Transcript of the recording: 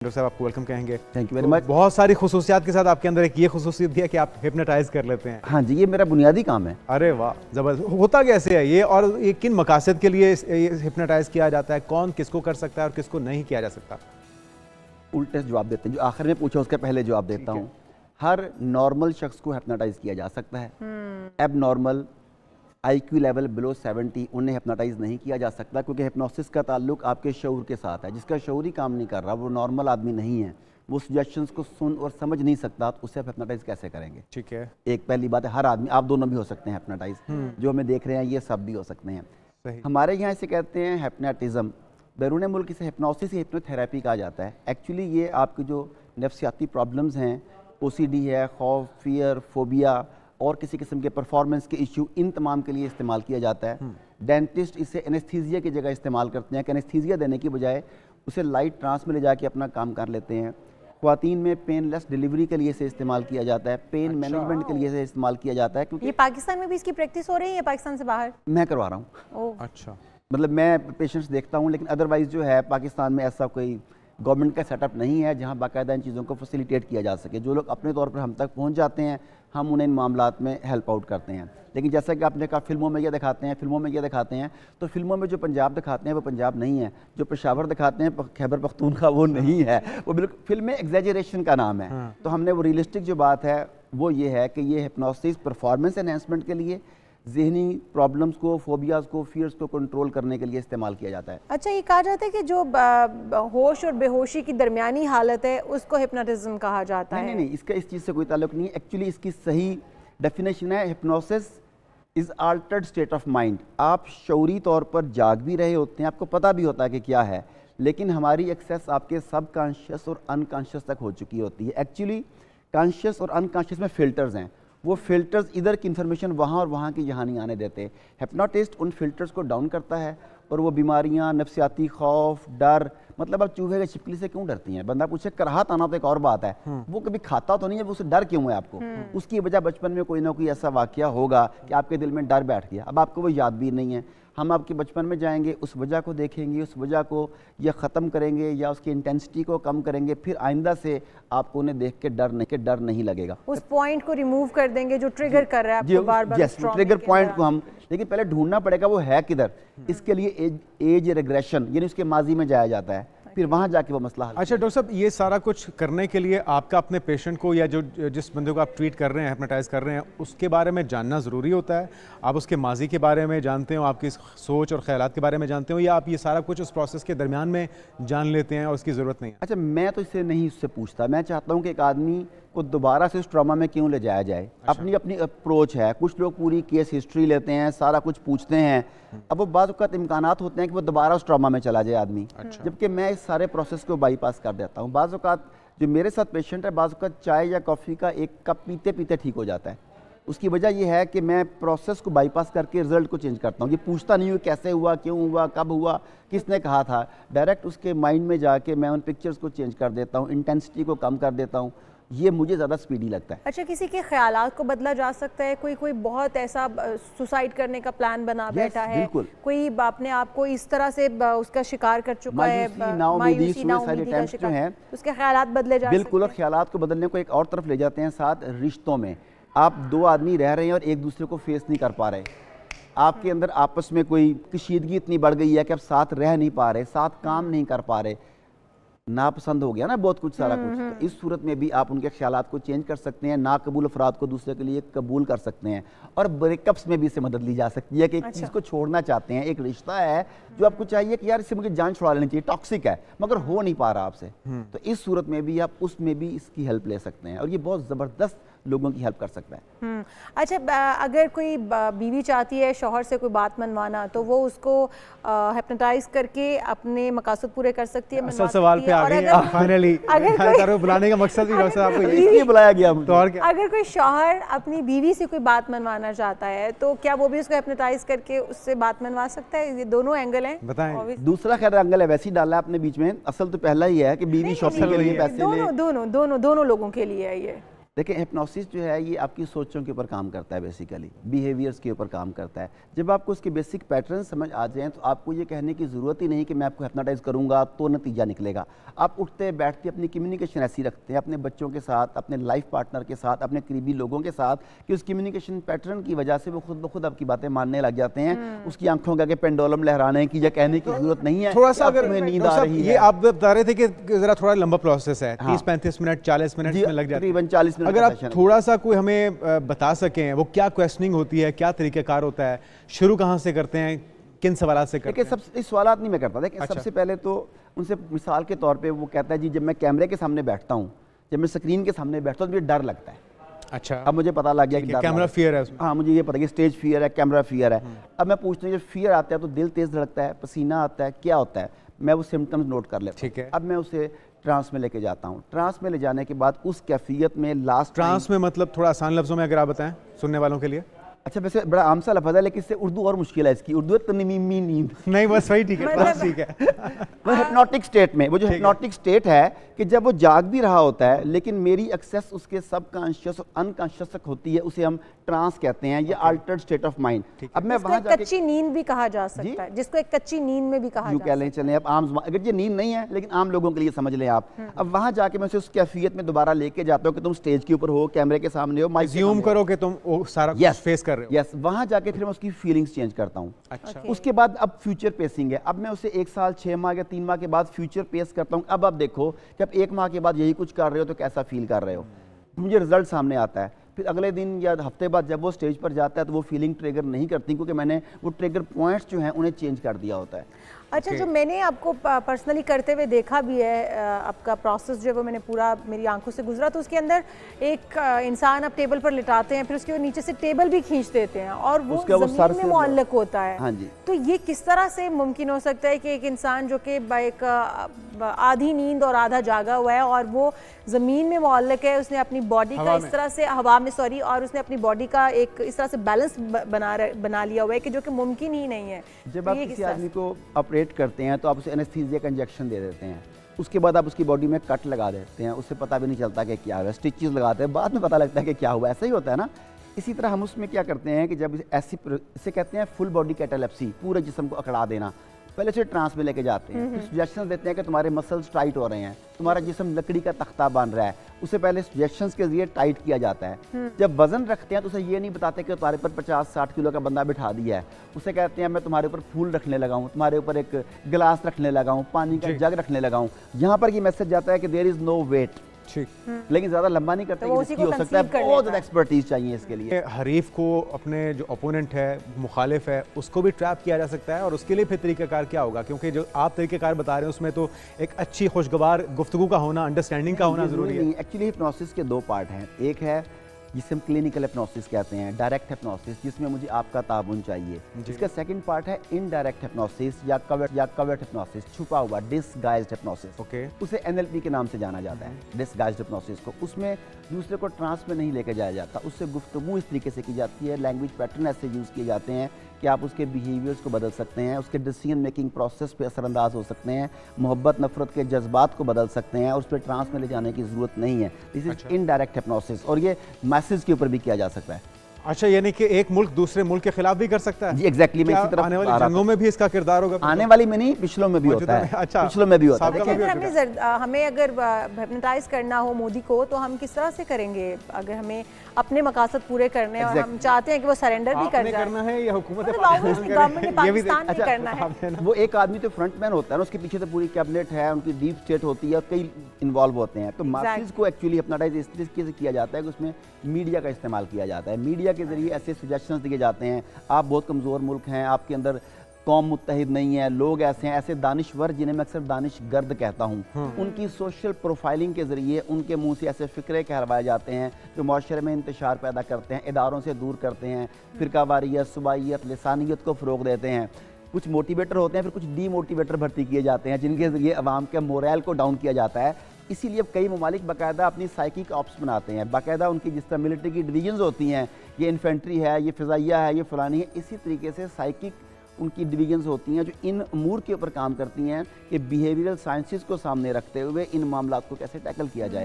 Doctor صاحب آپ کو ویلکم کہیں گے. Thank you very much. بہت ساری خصوصیات کے ساتھ آپ کے اندر ایک یہ خصوصیت بھی ہے کہ آپ ہپنوٹائز کر لیتے ہیں. ہاں جی، یہ میرا بنیادی کام ہے. ارے واہ زبردست. ہوتا کیسے ہے یہ اور یہ کن مقاصد کے لیے ہپنوٹائز کیا جاتا ہے؟ کون کس کو کر سکتا ہے اور کس کو نہیں کیا جا سکتا؟ الٹے جواب دیتے ہیں، جو آخر میں پوچھا اس کا پہلے جواب دیتا ہوں. ہر نارمل شخص کو ہپنوٹائز کیا جا سکتا ہے. ایب نارمل آئی کیو لیول بلو 70 انہیں ہپنوٹائز نہیں کیا جا سکتا، کیونکہ ہپنوسس کا تعلق آپ کے شعور کے ساتھ ہے. جس کا شعور ہی کام نہیں کر رہا وہ نارمل آدمی نہیں ہے، وہ سجیشنز کو سن اور سمجھ نہیں سکتا، تو اسے آپ ہپنوٹائز کیسے کریں گے؟ ٹھیک ہے، ایک پہلی بات ہے، ہر آدمی، آپ دونوں بھی ہو سکتے ہیں ہپنوٹائز، جو ہمیں دیکھ رہے ہیں یہ سب بھی ہو سکتے ہیں. صحیح. ہمارے یہاں اسے کہتے ہیں ہپناٹزم. بیرون ملک اسے ہپنوسس یا ہپنو تھراپی کہا جاتا ہے. ایکچولی یہ آپ کی جو نفسیاتی پرابلمز ہیں، او سی ڈی ہے، خوف، فیئر، فوبیا اور کسی قسم کے پرفارمنس کے ایشو، ان تمام کے لیے استعمال کیا جاتا ہے. ڈینٹسٹ اسے انیستھیزیا کی جگہ استعمال کرتے ہیں کہ انیستھیزیا دینے کی بجائے اسے لائٹ ٹرانس میں لے جا کے اپنا کام کر لیتے ہیں. خواتین میں پین لیس ڈیلیوری کے لیے اسے استعمال کیا جاتا ہے، پین مینجمنٹ کے لیے اسے استعمال کیا جاتا ہے. کیونکہ یہ پاکستان میں بھی اس کی پریکٹس ہو رہی ہے، پاکستان سے باہر میں کروا رہا ہوں. اچھا، مطلب میں پیشنٹس دیکھتا ہوں، لیکن ادروائز جو ہے پاکستان میں ایسا کوئی گورنمنٹ کا سیٹ اپ نہیں ہے جہاں باقاعدہ ان چیزوں کو فیسیلیٹیٹ کیا جا سکے. جو لوگ اپنے طور پر ہم تک پہنچ جاتے ہیں ہم انہیں ان معاملات میں ہیلپ آؤٹ کرتے ہیں. لیکن جیسا کہ آپ نے کہا فلموں میں یہ دکھاتے ہیں، فلموں میں یہ دکھاتے ہیں، تو فلموں میں جو پنجاب دکھاتے ہیں وہ پنجاب نہیں ہے، جو پشاور دکھاتے ہیں خیبر پختونخوا وہ نہیں ہے. وہ بالکل فلم میں ایگزیجریشن کا نام ہے. تو ہم نے وہ ریئلسٹک جو بات ہے وہ یہ ہے کہ یہ ہپنوسس پرفارمنس انہینسمنٹ کے لیے، ذہنی پرابلمز کو، فوبیاز کو، فیئرز کو کنٹرول کرنے کے لیے استعمال کیا جاتا ہے. اچھا، یہ کہا جاتا ہے کہ جو ہوش اور بے ہوشی کی درمیانی حالت ہے اس کو ہپنوٹزم کہا جاتا ہے. نہیں، اس کا اس چیز سے کوئی تعلق نہیں ہے. ایکچولی اس کی صحیح ڈیفینیشن ہے hypnosis is altered state of mind. آپ شعوری طور پر جاگ بھی رہے ہوتے ہیں، آپ کو پتہ بھی ہوتا ہے کہ کیا ہے، لیکن ہماری ایکسیس آپ کے سب کانشیس اور ان کانشیس تک ہو چکی ہوتی ہے. ایکچولی کانشیس اور ان کانشیس میں فلٹرز ہیں، وہ فلٹرز ادھر کی انفارمیشن وہاں اور وہاں کی یہاں نہیں آنے دیتے. ہپنوٹسٹ ان فلٹرز کو ڈاؤن کرتا ہے اور وہ بیماریاں، نفسیاتی خوف، ڈر، مطلب اب چوہے کے چھپکلی سے کیوں ڈرتی ہیں؟ بندہ پوچھے کراہت آنا تو ایک اور بات ہے، وہ کبھی کھاتا تو نہیں ہے، وہ اسے ڈر کیوں ہے آپ کو؟ اس کی وجہ بچپن میں کوئی نہ کوئی ایسا واقعہ ہوگا کہ آپ کے دل میں ڈر بیٹھ گیا. اب آپ کو وہ یاد بھی نہیں ہے. ہم آپ کے بچپن میں جائیں گے، اس وجہ کو دیکھیں گے، اس وجہ کو یا ختم کریں گے یا اس کی انٹینسٹی کو کم کریں گے، پھر آئندہ سے آپ کو انہیں دیکھ کے ڈر نہیں لگے گا. اس پوائنٹ کو ریموو کر دیں گے جو ٹریگر کر رہا ہے آپ کو بار بار. ٹریگر پوائنٹ کو ہم لیکن پہلے ڈھونڈنا پڑے گا وہ ہے کدھر. اس کے لیے ایج ریگریشن یعنی اس کے ماضی میں جایا جاتا ہے، پھر وہاں جا کے وہ مسئلہ حل. اچھا ڈاکٹر صاحب، یہ سارا کچھ کرنے کے لیے آپ کا اپنے پیشنٹ کو یا جس بندے کو آپ ٹریٹ کر رہے ہیں، ہپنوٹائز کر رہے ہیں، اس کے بارے میں جاننا ضروری ہوتا ہے؟ آپ اس کے ماضی کے بارے میں جانتے ہو، آپ کی سوچ اور خیالات کے بارے میں جانتے ہو، یا آپ یہ سارا کچھ اس پروسیس کے درمیان میں جان لیتے ہیں اور اس کی ضرورت نہیں ہے؟ اچھا، میں تو اسے نہیں اس سے پوچھتا. میں چاہتا ہوں کہ ایک آدمی کو دوبارہ سے اس ٹراما میں کیوں لے جایا جائے. اپنی اپروچ ہے. کچھ لوگ پوری کیس ہسٹری لیتے ہیں، سارا کچھ پوچھتے ہیں. اب وہ بعض اوقات امکانات ہوتے ہیں کہ وہ دوبارہ اس ٹراما میں چلا جائے آدمی، جبکہ میں اس سارے پروسیس کو بائی پاس کر دیتا ہوں. بعض اوقات جو میرے ساتھ پیشنٹ ہے، بعض اوقات چائے یا کافی کا ایک کپ پیتے پیتے ٹھیک ہو جاتا ہے. اس کی وجہ یہ ہے کہ میں پروسیس کو بائی پاس کر کے رزلٹ کو چینج کرتا ہوں. یہ پوچھتا نہیں ہوں کیسے ہوا، کیوں ہوا، کب ہوا، کس نے کہا تھا. ڈائریکٹ اس کے مائنڈ میں جا کے میں ان پکچرز کو چینج کر دیتا ہوں، انٹینسٹی کو کم کر دیتا ہوں. یہ مجھے زیادہ سپیڈی لگتا ہے. اچھا، کسی کے خیالات کو بدلا جا سکتا ہے؟ کوئی بہت ایسا سوسائڈ کرنے کا پلان بنا بیٹھا ہے، کوئی اپنے آپ کو اس طرح سے اس کا شکار کر چکا ہے، مایوسی، ناامیدی کا شکار، اس کے خیالات بدلے جا سکتے ہیں؟ بالکل. اور خیالات کو بدلنے کو ایک اور طرف لے جاتے ہیں ساتھ رشتوں میں. آپ دو آدمی رہ رہے ہیں اور ایک دوسرے کو فیس نہیں کر پا رہے. آپ کے اندر آپس میں کوئی کشیدگی اتنی بڑھ گئی ہے کہ آپ ساتھ رہ نہیں پا رہے، ساتھ کام نہیں کر پا رے. ناپسند ہو گیا نا بہت کچھ، سارا کچھ. تو اس صورت میں بھی آپ ان کے خیالات کو چینج کر سکتے ہیں، ناقبول افراد کو دوسرے کے لیے قبول کر سکتے ہیں. اور بریک اپس میں بھی اسے مدد لی جا سکتی ہے کہ ایک چیز کو چھوڑنا چاہتے ہیں، ایک رشتہ ہے جو آپ کو چاہیے کہ یار اس سے مجھے جان چھڑا لینی چاہیے، ٹاکسک ہے مگر ہو نہیں پا رہا آپ سے. تو اس صورت میں بھی آپ اس میں بھی اس کی ہیلپ لے سکتے ہیں، اور یہ بہت زبردست لوگوں کی ہیلپ کر سکتا ہے. اچھا، اگر کوئی بیوی چاہتی ہے شوہر سے کوئی بات منوانا، تو وہ اس کو ہپنوٹائز کر کے اپنے مقاصد پورے کر سکتی ہے؟ اصل سوال پہ آ گئی ہیں فائنلی. بلانے کا مقصد بھی ڈاکٹر صاحب آپ کو یہ بلایا گیا. اگر کوئی شوہر اپنی بیوی سے کوئی بات منوانا چاہتا ہے تو کیا وہ بھی اس کو ہپنوٹائز کر کے اس سے بات منوا سکتا ہے؟ یہ دونوں اینگل ہیں. بتائیں. دوسرا خیر اینگل ہے ویسے ہی ڈالا ہے اپنے بیچ میں. اصل تو پہلا ہی ہے کہ بیوی شاپنگ کے لیے پیسے لے. دونوں لوگوں کے لیے ہے یہ. دیکھیں ہپنوسس جو ہے یہ آپ کی سوچوں کے اوپر کام کرتا ہے، بیسیکلی بیہیویئرس کے اوپر کام کرتا ہے. جب آپ کو اس کے بیسک پیٹرن سمجھ آ جائیں تو آپ کو یہ کہنے کی ضرورت ہی نہیں کہ میں آپ کو ہپنوٹائز کروں گا تو نتیجہ نکلے گا. آپ اٹھتے بیٹھتے اپنی کمیونیکیشن ایسی رکھتے ہیں اپنے بچوں کے ساتھ، اپنے لائف پارٹنر کے ساتھ، اپنے قریبی لوگوں کے ساتھ کہ اس کمیونیکیشن پیٹرن کی وجہ سے وہ خود بخود آپ کی باتیں ماننے لگ جاتے ہیں. اس کی آنکھوں کا کہ پینڈولم لہرانے کی یا کہنے کی ضرورت نہیں ہے. تھوڑا سا اگر نیند آ رہی ہے، یہ آپ بتا رہے تھے کہ ذرا تھوڑا لمبا پروسیس ہے، 30-35 منٹ 40 منٹ میں لگ جاتے ہیں، تقریباً 40 منٹ. اگر آپ تھوڑا سا کوئی ہمیں بتا سکیں وہ کیا کویسچننگ ہوتی ہے، کیا طریقہ کار ہوتا ہے، شروع کہاں سے کرتے ہیں، کن سوالات سے کرتے ہیں؟ سب سے سوالات نہیں میں کرتا. دیکھیں سب سے پہلے تو ان سے مثال کے طور پہ وہ کہتا ہے جی جب میں کیمرے کے سامنے بیٹھتا ہوں، جب میں اسکرین کے سامنے بیٹھتا ہوں تو مجھے ڈر لگتا ہے. اچھا، اب مجھے پتا لگ گیا کہ کیمرہ فیئر ہے اس میں. ہاں مجھے یہ پتا کہ اسٹیج فیئر ہے، کیمرہ فیئر ہے. اب میں پوچھتا ہوں جب فیئر آتا ہے تو دل تیز دھڑکتا ہے، پسینہ آتا ہے، کیا ہوتا ہے؟ میں وہ سمٹمز نوٹ کر لیتا ہوں. اب میں اسے ٹرانس میں لے کے جاتا ہوں. ٹرانس میں لے جانے کے بعد اس کیفیت میں لاسٹ ٹرانس میں مطلب تھوڑا آسان لفظوں میں اگر آپ بتائیں سننے والوں کے لیے. اچھا ویسے بڑا عام سا لفظ ہے لیکن اس سے اردو اور مشکل ہے. اس کی اردو ہے تنمیمی نیند. نہیں بس وہی ٹھیک ہے، بس ٹھیک ہے. وہ ہپنوٹک سٹیٹ میں، وہ جو ہپنوٹک سٹیٹ ہے کہ جب وہ جاگ بھی رہا ہوتا ہے لیکن میری ایکسیس اس کے سب کانشیس اور ان کانشیس تک ہوتی ہے، اسے ہم ٹرانس کہتے ہیں. یہ آلٹرڈ سٹیٹ آف مائنڈ. اب میں وہاں جا کے کچی نیند بھی کہا جا سکتا ہے، جس کو ایک کچی نیند میں بھی کہا یوں کہہ لیں چلیں. اب عام اگر یہ نیند نہیں ہے لیکن عام لوگوں کے لیے سمجھ لیں آپ. اب وہاں جا کے میں اسے اس کیفیت میں دوبارہ لے کے جاتا ہوں کہ تم اسٹیج کے اوپر ہو، کیمرے کے سامنے ہو، مائک زیوم کرو کہ تم سارا کچھ فیس کر رہے ہو. یس، وہاں جا کے پھر میں اس کی فیلنگز چینج کرتا ہوں. اچھا، اس کے بعد اب فیوچر پیسنگ ہے. اب میں اسے 1 سال 6 ماہ یا 3 ماہ کے بعد فیوچر پیس کرتا ہوں. اب آپ دیکھو کہ اب 1 ماہ کے بعد یہی کچھ کر رہے ہو تو کیسا فیل کر رہے ہو. مجھے رزلٹ سامنے آتا ہے. پھر اگلے دن یا ہفتے بعد جب وہ اسٹیج پر جاتا ہے تو وہ فیلنگ ٹریگر نہیں کرتی کیونکہ میں نے وہ ٹریگر پوائنٹس جو ہیں انہیں چینج کر دیا ہوتا ہے. اچھا، جو میں نے آپ کو پرسنلی کرتے ہوئے دیکھا بھی ہے، آپ کا پروسیس جو ہے وہ میں نے پورا میری آنکھوں سے گزرا، تو اس کے اندر ایک انسان آپ ٹیبل پر لٹاتے ہیں، پھر اس کے نیچے سے ٹیبل بھی کھینچ دیتے ہیں اور وہ زمین میں معلق ہوتا ہے. ہاں جی. تو یہ کس طرح سے ممکن ہو سکتا ہے کہ ایک انسان جو کہ ایک آدھی نیند اور آدھا جاگا ہوا ہے اور وہ زمین میں معلق ہے، اس نے اپنی باڈی کا اس طرح سے ہوا میں اور اس نے اپنی باڈی کا ایک اس طرح سے بیلنس بنا لیا ہوا ہے کہ جو کہ ممکن ہی نہیں ہے. جب آپ کسی آدمی کو آپریٹ کرتے ہیں تو آپ اسے انستھیزیا کا انجیکشن دے دیتے ہیں. اس کے بعد آپ اس کی باڈی میں کٹ لگا دیتے ہیں، اسے پتہ بھی نہیں چلتا کہ کیا ہوا ہے. اسٹچز لگاتے ہیں، بعد میں پتہ لگتا ہے کہ کیا ہوا ہے. ایسا ہی ہوتا ہے نا. اسی طرح ہم اس میں کیا کرتے ہیں کہ جب ایسی اسے کہتے ہیں فل باڈی کیٹالیپسی، پورے جسم کو اکڑا دینا. پہلے سے ٹرانس میں لے کے جاتے ہیں، پھر سجیشنز دیتے ہیں کہ تمہارے مسلز ٹائٹ ہو رہے ہیں، تمہارا جسم لکڑی کا تختہ بن رہا ہے. اسے پہلے سجیشنز کے ذریعے ٹائٹ کیا جاتا ہے. جب وزن رکھتے ہیں تو اسے یہ نہیں بتاتے کہ تمہارے پر 50-60 کلو کا بندہ بٹھا دیا ہے. اسے کہتے ہیں میں تمہارے اوپر پھول رکھنے لگا ہوں، تمہارے اوپر ایک گلاس رکھنے لگا ہوں، پانی کا جگ رکھنے لگا ہوں. یہاں پر یہ میسج جاتا ہے کہ دیر از نو ویٹ. لیکن زیادہ لمبا نہیں کرتے، ہو سکتا ہے بہت زیادہ ایکسپرٹیز چاہیے اس کے لیے. حریف کو اپنے جو اپوننٹ ہے، مخالف ہے، اس کو بھی ٹریپ کیا جا سکتا ہے، اور اس کے لیے پھر طریقہ کار کیا ہوگا؟ کیونکہ جو آپ طریقہ کار بتا رہے ہیں اس میں تو ایک اچھی خوشگوار گفتگو کا ہونا، انڈرسٹینڈنگ کا ہونا ضروری ہے. ایکچولی ہپنوسس کے 2 پارٹ ہیں. ایک ہے جسے ہم کلینکل ہپنوسس کہتے ہیں، ڈائریکٹ ہپنوسس، جس میں مجھے آپ کا تعاون چاہیے. اس کا سیکنڈ پارٹ ہے انڈائریکٹ ہپنوسس یا کورٹ ہپنوسس، چھپا ہوا ڈسگائزڈ ہپنوسس. اسے NLP کے نام سے جانا جاتا ہے، ڈسگائزڈ ہپنوسس کو. اس میں دوسرے کو ٹرانس میں نہیں لے کے جایا جاتا، اس سے گفتگو اس طریقے سے کی جاتی ہے، لینگویج پیٹرن ایسے یوز کیے جاتے ہیں کہ آپ اس کے بیہیویئرس کو بدل سکتے ہیں، اس کے ڈیسیژن میکنگ پروسیس پہ اثر انداز ہو سکتے ہیں، محبت نفرت کے جذبات کو بدل سکتے ہیں، اور اس پہ ٹرانس میں لے جانے کی ضرورت نہیں ہے. دس از انڈائریکٹ ہپنوسس، اور یہ میسج کے اوپر بھی کیا جا سکتا ہے. اچھا، یعنی کہ ایک ملک دوسرے ملک کے خلاف بھی کر سکتا ہے؟ جی ایگزیکٹلی. میں اسی طرف آنے والی جنگوں میں بھی اس کا کردار ہوگا؟ آنے والی میں نہیں، پچھلوں میں بھی ہوتا ہے. اچھا، پچھلوں میں بھی ہوتا ہے. ہمیں اگر ہپنوٹائز کرنا ہو مودی کو تو ہم کس طرح سے کریں گے؟ اگر ہمیں اپنے مقاصد پورے کرنے اور ہم چاہتے ہیں کہ وہ سرنڈر بھی کر جائے، کرنا ہے یا حکومت پاکستان نے کرنا ہے؟ وہ ایک آدمی تو فرنٹ مین ہوتا ہے نا، اس کے پیچھے تو پوری کیبنٹ ہے، ان کی ڈیپ اسٹیٹ ہوتی ہے اور کئی انوالو ہوتے ہیں. تو ماسز کو ایکچولی ہپنوٹائز اس طریقے سے کیا جاتا ہے کہ اس میں میڈیا کا استعمال کیا جاتا ہے. میڈیا کے ذریعے ایسے سجیشنز دیے جاتے ہیں، آپ بہت کمزور ملک ہیں، آپ کے اندر قوم متحد نہیں ہے، لوگ ایسے ہیں، ایسے دانشور جنہیں میں اکثر دانش گرد کہتا ہوں، ان کی سوشل پروفائلنگ کے ذریعے ان کے منہ سے ایسے فکرے کہروائے جاتے ہیں جو معاشرے میں انتشار پیدا کرتے ہیں، اداروں سے دور کرتے ہیں، فرقہ واریت، صوبائیت، لسانیت کو فروغ دیتے ہیں. کچھ موٹیویٹر ہوتے ہیں، پھر کچھ ڈی موٹیویٹر بھرتی کیے جاتے ہیں جن کے ذریعے عوام کے موریل کو ڈاؤن کیا جاتا ہے. اسی لیے کئی ممالک باقاعدہ اپنی سائیکک آپس بناتے ہیں، باقاعدہ ان کی جس طرح ملٹری کی ڈویژنز ہوتی ہیں، یہ انفینٹری ہے، یہ فضائیہ ہے، یہ فلانی ہے، اسی طریقے سے سائیکک ان کی ڈویژنز ہوتی ہیں جو ان امور کے اوپر کام کرتی ہیں کہ بیہیویئرل سائنسز کو سامنے رکھتے ہوئے ان معاملات کو کیسے ٹیکل کیا جائے.